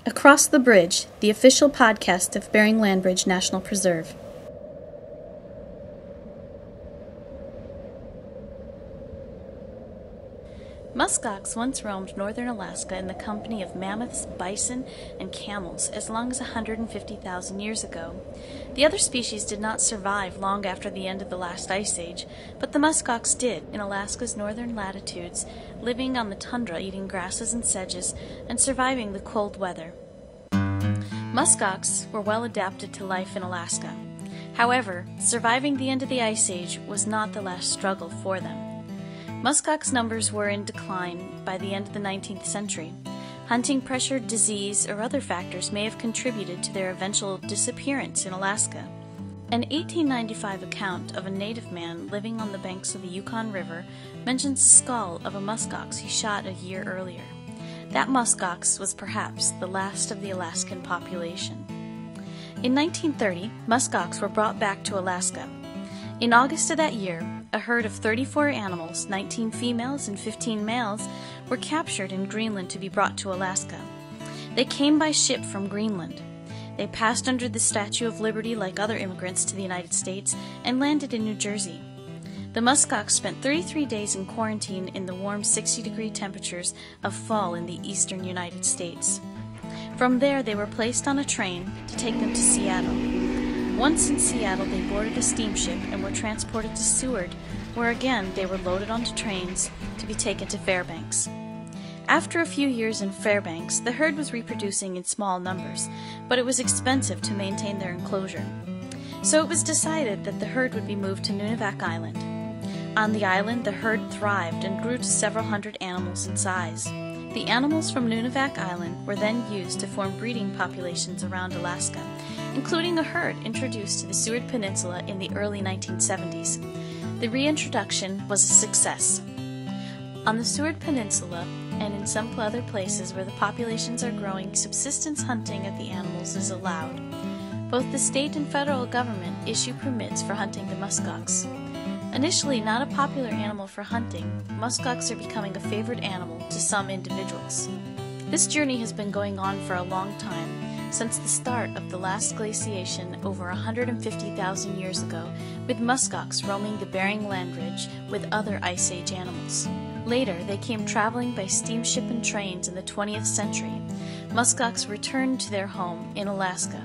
Across the Bridge, the official podcast of Bering Land Bridge National Preserve. Muskox once roamed northern Alaska in the company of mammoths, bison, and camels as long as 150,000 years ago. The other species did not survive long after the end of the last ice age, but the muskox did in Alaska's northern latitudes, living on the tundra, eating grasses and sedges, and surviving the cold weather. Muskox were well adapted to life in Alaska. However, surviving the end of the ice age was not the last struggle for them. Muskox numbers were in decline by the end of the 19th century. Hunting pressure, disease, or other factors may have contributed to their eventual disappearance in Alaska. An 1895 account of a native man living on the banks of the Yukon River mentions the skull of a muskox he shot a year earlier. That muskox was perhaps the last of the Alaskan population. In 1930, muskox were brought back to Alaska. In August of that year, a herd of 34 animals, 19 females and 15 males, were captured in Greenland to be brought to Alaska. They came by ship from Greenland. They passed under the Statue of Liberty like other immigrants to the United States and landed in New Jersey. The muskox spent 33 days in quarantine in the warm 60-degree temperatures of fall in the eastern United States. From there, they were placed on a train to take them to Seattle. Once in Seattle, they boarded a steamship and were transported to Seward, where again they were loaded onto trains to be taken to Fairbanks. After a few years in Fairbanks, the herd was reproducing in small numbers, but it was expensive to maintain their enclosure. So it was decided that the herd would be moved to Nunivak Island. On the island, the herd thrived and grew to several hundred animals in size. The animals from Nunivak Island were then used to form breeding populations around Alaska, including a herd introduced to the Seward Peninsula in the early 1970s. The reintroduction was a success. On the Seward Peninsula, and in some other places where the populations are growing, subsistence hunting of the animals is allowed. Both the state and federal government issue permits for hunting the muskox. Initially not a popular animal for hunting, muskox are becoming a favorite animal to some individuals. This journey has been going on for a long time, since the start of the last glaciation over 150,000 years ago, with muskox roaming the Bering Land Bridge with other Ice Age animals. Later, they came traveling by steamship and trains in the 20th century. Muskox returned to their home in Alaska.